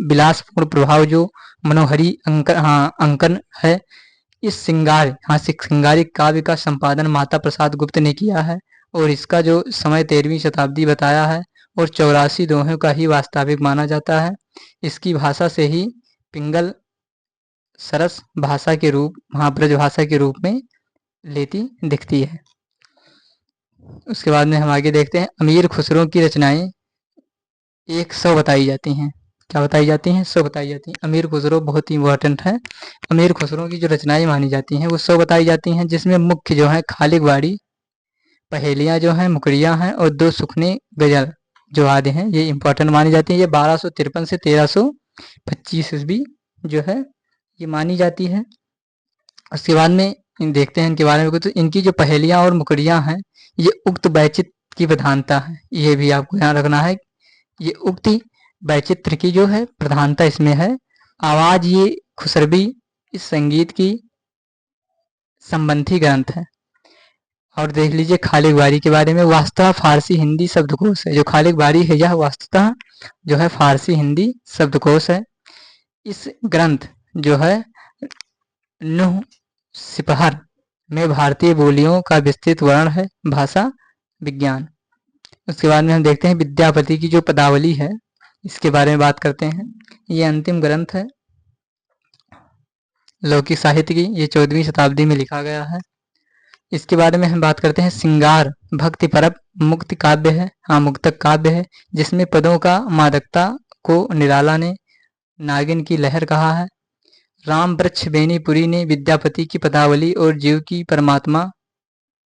विलासपूर्ण प्रभाव जो मनोहरी अंकन है। इस सिंगारिक काव्य का संपादन माता प्रसाद गुप्त ने किया है और इसका जो समय 13वीं शताब्दी बताया है और 84 दोहों का ही वास्तविक माना जाता है। इसकी भाषा से ही पिंगल सरस भाषा के रूप महाब्रज भाषा के रूप में लेती दिखती है। उसके बाद में हम आगे देखते हैं अमीर खुसरो की रचनाएं 100 बताई जाती हैं। क्या बताई जाती हैं? 100 बताई जाती हैं। अमीर खुसरो बहुत ही इंपॉर्टेंट है। अमीर खुसरो की जो रचनाएं मानी जाती हैं वो 100 बताई जाती हैं, जिसमें मुख्य जो है खालिकवाड़ी, पहेलियां जो हैं, मुकड़ियां हैं और 2 सुखने गजल जो आदि हैं ये इंपॉर्टेंट मानी जाती हैं। ये 1253 से 1325 ईस्वी जो है ये मानी जाती है। उसके बाद में देखते हैं इनके बारे में। तो इनकी जो पहेलियां और मुकड़ियां हैं ये उक्त वैचित्र की प्रधानता है। ये भी आपको ध्यान रखना है। ये उक्ति वैचित्र की जो है प्रधानता इसमें है। आवाज ये खुसरबी इस संगीत की संबंधी ग्रंथ है और देख लीजिए खालिक बारी के बारे में, वास्तव फारसी हिंदी शब्दकोश है। जो खालिक बारी है यह वास्तुतः जो है फारसी हिंदी शब्दकोश है। इस ग्रंथ जो है नुह सिपहर में भारतीय बोलियों का विस्तृत वर्णन है, भाषा विज्ञान। उसके बाद में हम देखते हैं विद्यापति की जो पदावली है, इसके बारे में बात करते हैं। ये अंतिम ग्रंथ है लौकिक साहित्य की, ये 14वीं शताब्दी में लिखा गया है। इसके बारे में हम बात करते हैं। सिंगार भक्ति परब मुक्ति काव्य है, हाँ मुक्तक काव्य है, जिसमें पदों का मादकता को निराला ने नागिन की लहर कहा है। राम वृक्ष बेनीपुरी ने विद्यापति की पदावली और जीव की परमात्मा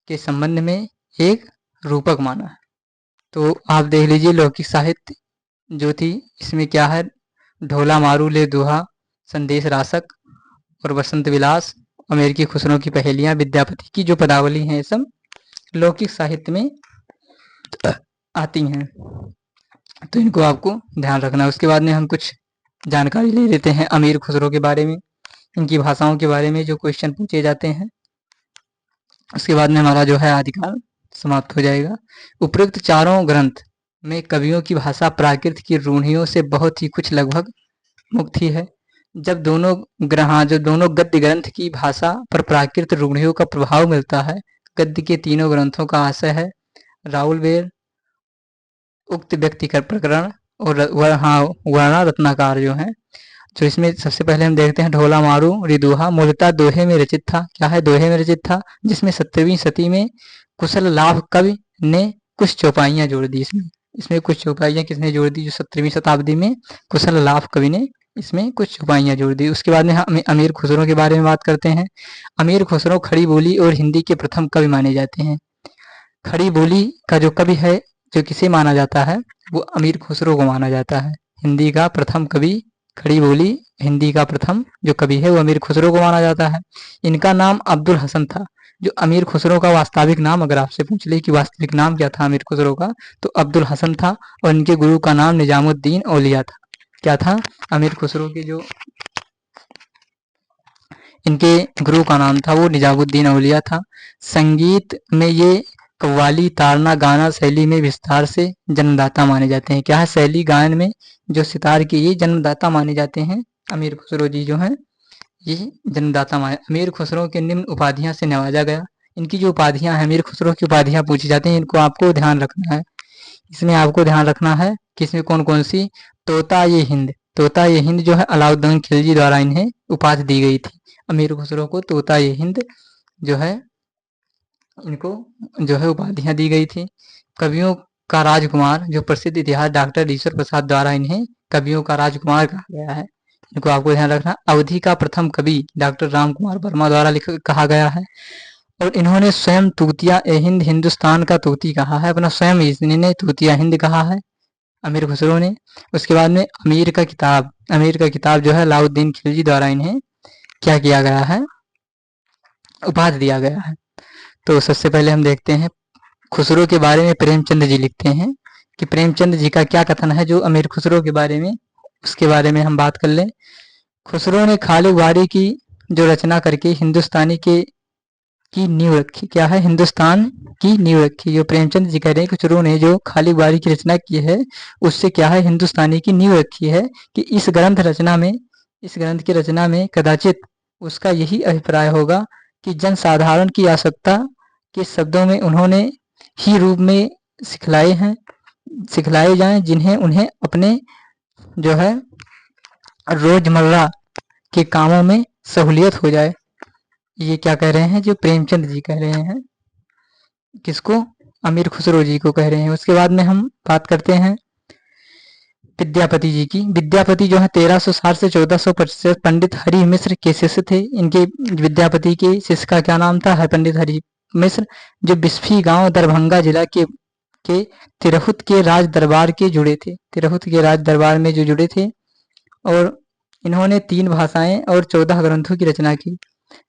के संबंध में एक रूपक माना है। तो आप देख लीजिए लौकिक साहित्य जो थी, इसमें क्या है, ढोला मारू ले दुहा, संदेश रासक और वसंत विलास, अमेरिकी खुसरों की पहेलियां, विद्यापति की जो पदावली हैं, ये सब लौकिक साहित्य में आती हैं, तो इनको आपको ध्यान रखना है। उसके बाद में हम कुछ जानकारी ले लेते हैं अमीर खुसरो के बारे में, इनकी भाषाओं के बारे में जो क्वेश्चन पूछे जाते हैं। उसके बाद में हमारा जो है आदिकाल समाप्त हो जाएगा। उपरोक्त चारों ग्रंथ में कवियों की भाषा प्राकृत की रूढ़ियों से बहुत ही कुछ लगभग मुक्त ही है। जब दोनों गद्य ग्रंथ की भाषा पर प्राकृत रूढ़ियों का प्रभाव मिलता है। गद्य के तीनों ग्रंथों का आशय है राहुल बेर, उक्त व्यक्ति का प्रकरण और वर्णा रत्नाकार जो है। तो इसमें सबसे पहले हम देखते हैं ढोला मारू रिदुहा, मूलतः दोहे में रचित था। क्या है, दोहे में रचित था, जिसमें 17वीं शती में कुशल लाभ कवि ने कुछ चौपाइयां जोड़ दी। इसमें कुछ चौपाइयां किसने जोड़ दी, जो 17वीं शताब्दी में कुशल लाभ कवि ने इसमें कुछ चौपाइयां जोड़ दी। उसके बाद में हम अमीर खुसरो के बारे में बात करते हैं। अमीर खुसरो खड़ी बोली और हिंदी के प्रथम कवि माने जाते हैं। खड़ी बोली का जो कवि है, जो किसे माना जाता है, वो अमीर खुसरो को माना जाता है। हिंदी का प्रथम कवि, खड़ी बोली हिंदी का प्रथम जो कवि है वो अमीर खुसरो को माना जाता है। इनका नाम अब्दुल हसन था। जो अमीर खुसरो का वास्तविक नाम अगर आपसे पूछ ले कि वास्तविक नाम क्या था अमीर खुसरो का, तो अब्दुल हसन था। और इनके गुरु का नाम निजामुद्दीन औलिया था। क्या था, अमीर खुसरो के जो इनके गुरु का नाम था वो निजामुद्दीन औलिया था। संगीत में ये कव्वाली तारना गाना शैली में विस्तार से जन्मदाता माने जाते हैं। क्या है, शैली गायन में जो सितार के ये जन्मदाता माने जाते हैं। अमीर खुसरो जी जो हैं ये जन्मदाता माने। अमीर खुसरो के निम्न उपाधियां से नवाजा गया। इनकी जो उपाधियां हैं, अमीर खुसरो की उपाधियां पूछी जाती हैं, इनको आपको ध्यान रखना है। इसमें आपको ध्यान रखना है कि इसमें कौन कौन सी, तोता ये हिंद, तोता ये हिंद जो है अलाउद्दीन खिलजी द्वारा इन्हें उपाधि दी गई थी। अमीर खुसरो को तोता ये हिंद जो है इनको जो है उपाधियां दी गई थी। कवियों का राजकुमार जो प्रसिद्ध इतिहास डॉक्टर ईश्वर प्रसाद द्वारा इन्हें कवियों का राजकुमार कहा गया है। इनको आपको ध्यान रखना। अवधि का प्रथम कवि डॉक्टर राम कुमार वर्मा द्वारा कहा गया है। और इन्होंने स्वयं तूतिया ए हिंद, हिंदुस्तान का तूती कहा है। अपना स्वयं इन्होंने तूतिया हिंद कहा है अमीर खुसरो ने। उसके बाद में अमीर का किताब जो है अलाउद्दीन खिलजी द्वारा इन्हें क्या किया गया है, उपाधि दिया गया है। तो सबसे पहले हम देखते हैं खुसरो के बारे में प्रेमचंद जी लिखते हैं कि प्रेमचंद जी का क्या कथन है जो अमीर खुसरो के बारे में, उसके बारे में हम बात कर लें। खुसरो ने खालिक बारी की जो रचना करके हिंदुस्तानी की नींव रखी। क्या है, हिंदुस्तान की नींव रखी। जो प्रेमचंद जी कह रहे हैं खुसरो ने जो खालिक बारी की रचना की है उससे क्या है, हिंदुस्तानी की नींव रखी है। कि इस ग्रंथ की रचना में कदाचित उसका यही अभिप्राय होगा कि जनसाधारण की आवश्यकता के शब्दों में उन्होंने ही रूप में सिखलाए जाएं, जिन्हें उन्हें अपने जो है रोजमर्रा के कामों में सहूलियत हो जाए। ये क्या कह रहे हैं, जो प्रेमचंद जी कह रहे हैं। किसको, अमीर खुसरो जी को कह रहे हैं। उसके बाद में हम बात करते हैं विद्यापति जी की। विद्यापति जो है 1360 से 1425 पंडित हरि मिश्र के शिष्य थे। इनके विद्यापति के शिष्य का क्या नाम था, पंडित हरि मिश्र, जो बिस्फी गांव दरभंगा जिला के तिरहुत के राज दरबार के जुड़े थे। तिरहुत के राज दरबार में जो जुड़े थे। और इन्होंने 3 भाषाएं और 14 ग्रंथों की रचना की।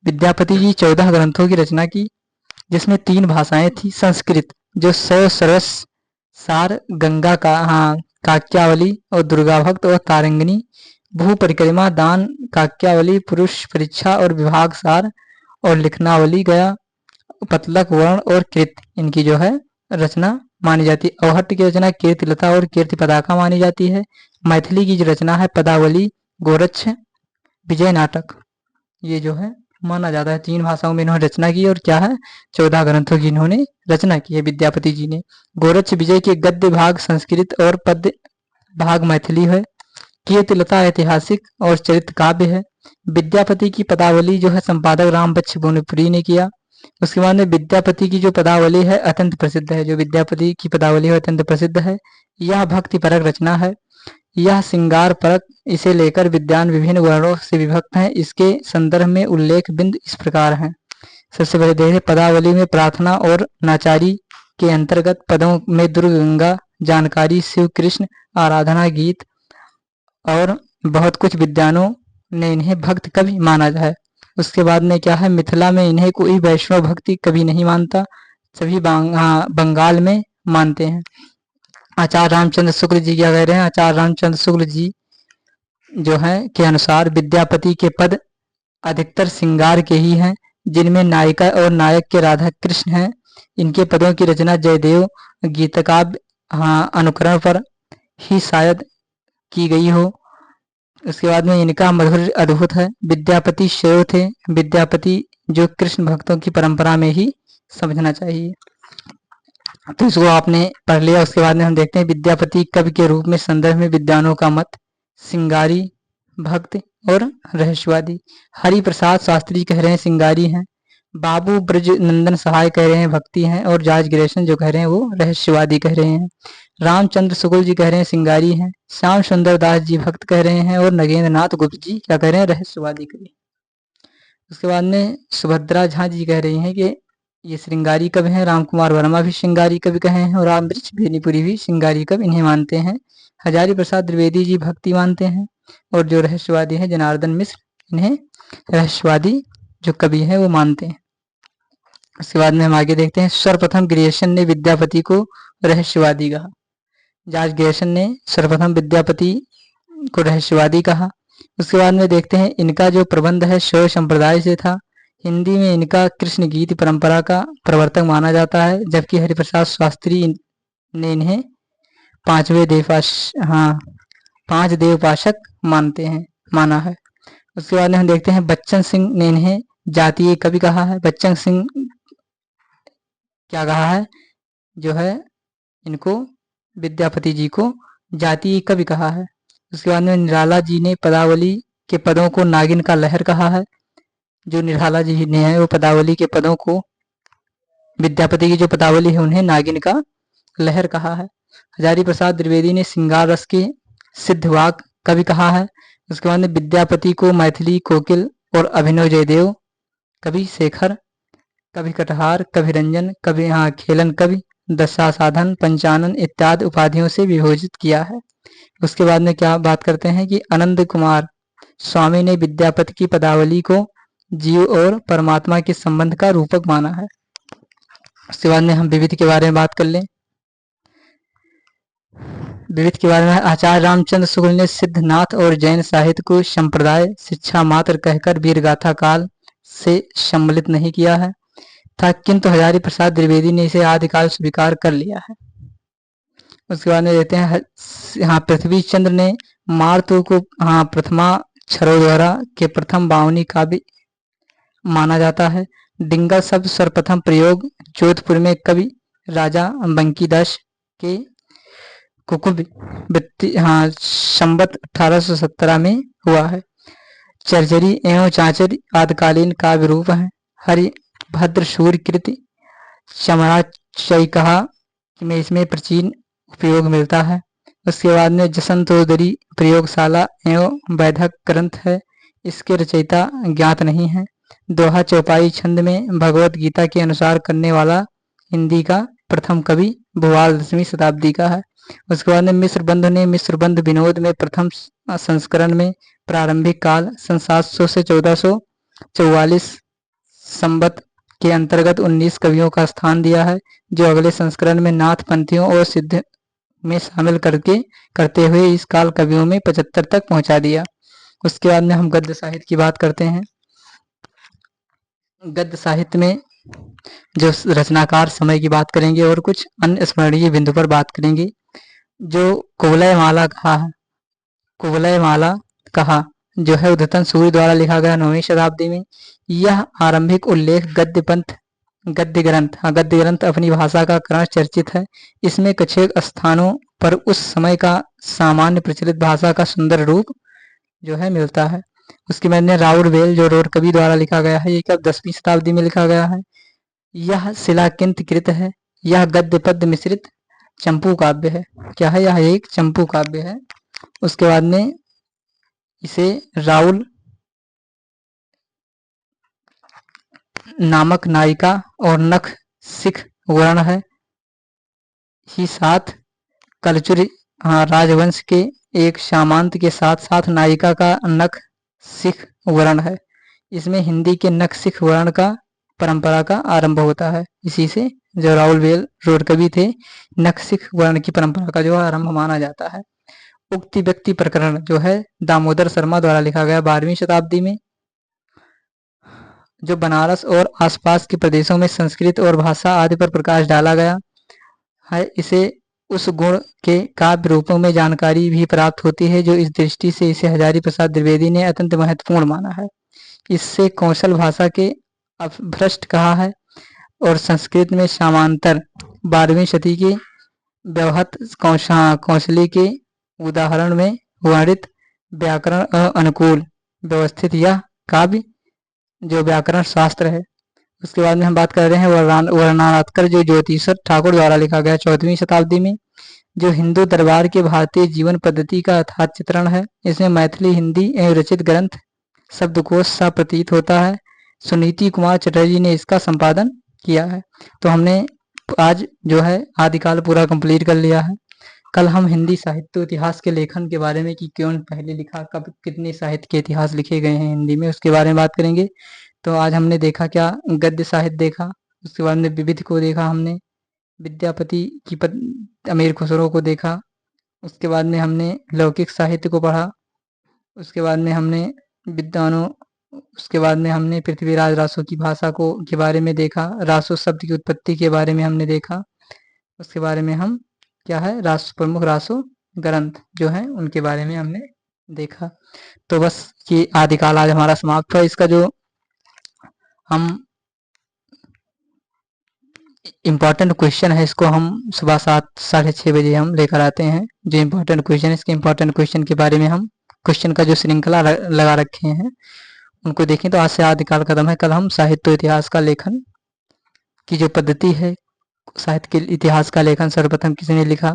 विद्यापति जी 14 ग्रंथों की रचना की, जिसमें 3 भाषाएं थी। संस्कृत जो सरस सार, गंगा का काक्यावली और दुर्गा भक्त और तारंगिनी, भू परिक्रमा, दान, काक्यावली, पुरुष परीक्षा और विभाग सार और लिखनावली गया। पतलक, वर्ण और कृति इनकी जो है रचना मानी जाती है। अवहट्ट की रचना कीर्तिलता और कीर्ति पताका मानी जाती है। मैथिली की जो रचना है पदावली, गोरक्ष, विजय नाटक, ये जो है माना जाता है। 3 भाषाओं में इन्होंने रचना की और क्या है 14 ग्रंथों की इन्होंने रचना की है विद्यापति जी ने। गोरक्ष विजय के गद्य भाग संस्कृत और पद्य भाग मैथिली है। कीर्तिलता ऐतिहासिक और चरित्र काव्य है। विद्यापति की पदावली जो है संपादक राम बख्श भुवनपुरी ने किया। उसके बाद में विद्यापति की जो पदावली है अत्यंत प्रसिद्ध है। जो विद्यापति की पदावली है अत्यंत प्रसिद्ध है। यह भक्ति परक रचना है। यह श्रृंगार परक, इसे लेकर विद्वान विभिन्न वर्णों से विभक्त हैं। इसके संदर्भ में उल्लेख बिंद इस प्रकार हैं। सबसे पहले देखें पदावली में प्रार्थना और नाचारी के अंतर्गत पदों में दुर्ग गंगा, जानकारी, शिव कृष्ण, आराधना गीत और बहुत कुछ विद्वानों ने इन्हें भक्त कवि माना है। उसके बाद में क्या है मिथिला में इन्हें कोई वैष्णव भक्ति कवि नहीं मानता, सभी बंगाल में मानते हैं। आचार्य रामचंद्र शुक्ल जी क्या कह रहे हैं? आचार्य रामचंद्र शुक्ल जी जो है के अनुसार विद्यापति के पद अधिकतर श्रृंगार के ही हैं, जिनमें नायिका और नायक के राधा कृष्ण हैं। इनके पदों की रचना जयदेव गीतकाव्य अनुकरण पर ही शायद की गई हो। उसके बाद में इनका मधुर अद्भुत है। विद्यापति श्रेय थे। विद्यापति जो कृष्ण भक्तों की परंपरा में ही समझना चाहिए। तो इसको आपने पढ़ लिया। उसके बाद में हम देखते हैं विद्यापति कवि के रूप में संदर्भ में विद्वानों का मत श्रृंगारी, भक्त और रहस्यवादी। हरि प्रसाद शास्त्री कह रहे हैं श्रृंगारी हैं। बाबू ब्रज नंदन सहाय कह रहे हैं भक्ति हैं। और जॉर्ज ग्रेसन जो कह रहे हैं वो रहस्यवादी कह रहे हैं। रामचंद्र शुक्ल जी कह रहे हैं श्रृंगारी हैं। श्याम सुंदर दास जी भक्त कह रहे हैं। और नगेंद्र नाथ गुप्त जी क्या कह रहे हैं? रहस्यवादी कवि। उसके बाद में सुभद्रा झा जी कह रही हैं कि ये श्रृंगारी कवि हैं। राम कुमार वर्मा भी श्रृंगारी कवि कहे हैं। और राम वृक्ष बेनीपुरी भी श्रृंगारी कवि इन्हें मानते हैं। हजारी प्रसाद द्विवेदी जी भक्ति मानते हैं। और जो रहस्यवादी हैं जनार्दन मिश्र इन्हें रहस्यवादी जो कवि है वो मानते हैं। उसके बाद में हम आगे देखते हैं सर्वप्रथम ग्रेसन ने विद्यापति को रहस्यवादी कहा। जॉर्ज ग्रेसन ने सर्वप्रथम विद्यापति को रहस्यवादी कहा। उसके बाद में देखते हैं इनका जो प्रबंध है शैव संप्रदाय से था। हिंदी में इनका कृष्ण गीत परंपरा का प्रवर्तक माना जाता है। जबकि हरिप्रसाद शास्त्री ने इन्हें पांच देवोपासक माना है। उसके बाद में हम देखते हैं बच्चन सिंह ने इन्हें जातीय कवि कहा है। बच्चन सिंह क्या कहा है? जो है इनको विद्यापति जी को जातीय कवि कहा है। उसके बाद में निराला जी ने पदावली के पदों को नागिन का लहर कहा है। जो निराला जी ने है वो पदावली के पदों को विद्यापति की जो पदावली है उन्हें नागिन का लहर कहा है। हजारी प्रसाद द्विवेदी ने श्रृंगार रस के सिद्धवाक कवि कहा है। उसके बाद में विद्यापति को मैथिली कोकिल और अभिनव जयदेव, कवि शेखर, कवि कटहार, कवि रंजन, कवि खेलन कवि, दशा साधन, पंचानन इत्यादि उपाधियों से विभूषित किया है। उसके बाद में क्या बात करते हैं कि आनंद कुमार स्वामी ने विद्यापति की पदावली को जीव और परमात्मा के संबंध का रूपक माना है। उसके बाद में हम विविध के बारे में बात कर लें। विविध के बारे में आचार्य रामचंद्र शुक्ल ने सिद्धनाथ और जैन साहित्य को संप्रदाय शिक्षा मात्र कहकर वीरगाथा काल से सम्मिलित नहीं किया है था, किंतु हजारी प्रसाद द्विवेदी ने इसे आदिकाल स्वीकार कर लिया है। उसके बाद में देखते हैं पृथ्वी चंद्र ने मारतू को प्रथमा छरोद्वारा के प्रथम बावनी काव्य माना जाता है। डिंगल शब्द सर्वप्रथम प्रयोग जोधपुर में कवि राजा बंकीदास के कुकुब संवत 1817 में हुआ है। चरचरी एवं चाचरी आदिकालीन काव्य रूप है। हरिभद्र सूर्य कृति चमराचय कहा में इसमें प्राचीन उपयोग मिलता है। उसके बाद में जसंतोदरी प्रयोगशाला एवं वैधक ग्रंथ है। इसके रचयिता ज्ञात नहीं है। दोहा चौपाई छंद में भगवत गीता के अनुसार करने वाला हिंदी का प्रथम कवि भुवाल 10वीं शताब्दी का है। उसके बाद में मिश्र बंधु ने मिश्र बंध विनोद में प्रथम संस्करण में प्रारंभिक काल सन 700 से 1444 संवत के अंतर्गत 19 कवियों का स्थान दिया है, जो अगले संस्करण में नाथ पंथियों और सिद्ध में शामिल करते हुए इस काल कवियों में 75 तक पहुंचा दिया। उसके बाद में हम गद्य साहित्य की बात करते हैं। गद्य साहित्य में जो रचनाकार, समय की बात करेंगे और कुछ अन्य स्मरणीय बिंदु पर बात करेंगे। जो कुवलयमाला कहा कुवलयमाला कहा जो है उद्यतन सूर्य द्वारा लिखा गया 9वीं शताब्दी में। यह आरंभिक उल्लेख गद्य ग्रंथ अपनी भाषा का कारण चर्चित है। इसमें कुछेक स्थानों पर उस समय का सामान्य प्रचलित भाषा का सुंदर रूप जो है मिलता है। उसके बाद में राउरवेल जो रोरकवि द्वारा लिखा गया है, ये कब 10वीं शताब्दी में लिखा गया है। यह शिलाकिंत कृत है। यह गद्य पद्य मिश्रित चंपू काव्य है। क्या है? यह एक चंपू काव्य है। उसके बाद में इसे राउल नामक नायिका और नख सिख वर्ण है ही साथ कलचुरी राजवंश के एक सामंत के साथ साथ नायिका का नख सिख वर्ण है। इसमें हिंदी के नख सिख वर्ण का परंपरा का आरंभ होता है। इसी से जो राउरवेल रोरकवि थे, नख सिख वर्ण की परंपरा का जो आरंभ माना जाता है। उक्ति व्यक्ति प्रकरण जो है दामोदर शर्मा द्वारा लिखा गया 12वीं शताब्दी में। जो बनारस और आसपास के प्रदेशों में संस्कृत और भाषा आदि पर प्रकाश डाला गया है। इसे उस गुण के काव्य रूपों में जानकारी भी प्राप्त होती है, जो इस दृष्टि से इसे हजारी प्रसाद द्विवेदी ने अत्यंत महत्वपूर्ण माना है। इससे कौशल भाषा के अपभ्रष्ट कहा है और संस्कृत में समांतर 12वीं शती के व्यवहत कौशली के उदाहरण में वर्णित व्याकरण अनुकूल व्यवस्थित यह काव्य जो व्याकरण शास्त्र है। उसके बाद में हम बात कर रहे हैं वर्णनात्मक जो ज्योतिषर ठाकुर द्वारा लिखा गया 14वीं शताब्दी में। जो हिंदू दरबार के भारतीय जीवन पद्धति का यथार्थ चित्रण है। इसमें मैथिली हिंदी एवं रचित ग्रंथ शब्दकोश सा प्रतीत होता है। सुनीति कुमार चटर्जी ने इसका संपादन किया है। तो हमने आज जो है आदिकाल पूरा कंप्लीट कर लिया है। कल हम हिंदी साहित्य इतिहास के लेखन के बारे में कि क्यों पहले लिखा, कब कितने साहित्य के इतिहास लिखे गए हैं हिंदी में, उसके बारे में बात करेंगे। तो आज हमने देखा क्या, गद्य साहित्य देखा। उसके बाद में विविध को देखा हमने, विद्यापति की अमीर खुसरो को देखा। उसके बाद में हमने लौकिक साहित्य को पढ़ा। उसके बाद में हमने विद्वानों उसके बाद में हमने पृथ्वीराज रासो की भाषा को के बारे में देखा। रासो शब्द की उत्पत्ति के बारे में हमने देखा। उसके बारे में हम क्या है रासो प्रमुख रासो ग्रंथ जो है उनके बारे में हमने देखा। तो बस ये आदिकाल आज हमारा समाप्त हुआ। इसका जो हम इम्पोर्टेंट क्वेश्चन है इसको हम सुबह 7 साढ़े 6 बजे हम लेकर आते हैं। जो इम्पोर्टेंट क्वेश्चन है इसके इम्पोर्टेंट क्वेश्चन के बारे में हम क्वेश्चन का जो श्रृंखला लगा रखे हैं उनको देखें। तो आज से आदिकाल कदम है। कल हम साहित्य इतिहास का लेखन की जो पद्धति है, साहित्य के इतिहास का लेखन सर्वप्रथम किसने लिखा,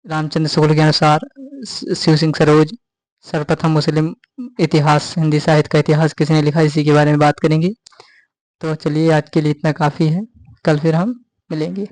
रामचंद्र शुक्ल के अनुसार शिव सिंह सरोज। सर्वप्रथम मुस्लिम इतिहास, हिंदी साहित्य का इतिहास किसने लिखा, इसी के बारे में बात करेंगे। तो चलिए आज के लिए इतना काफ़ी है। कल फिर हम मिलेंगे।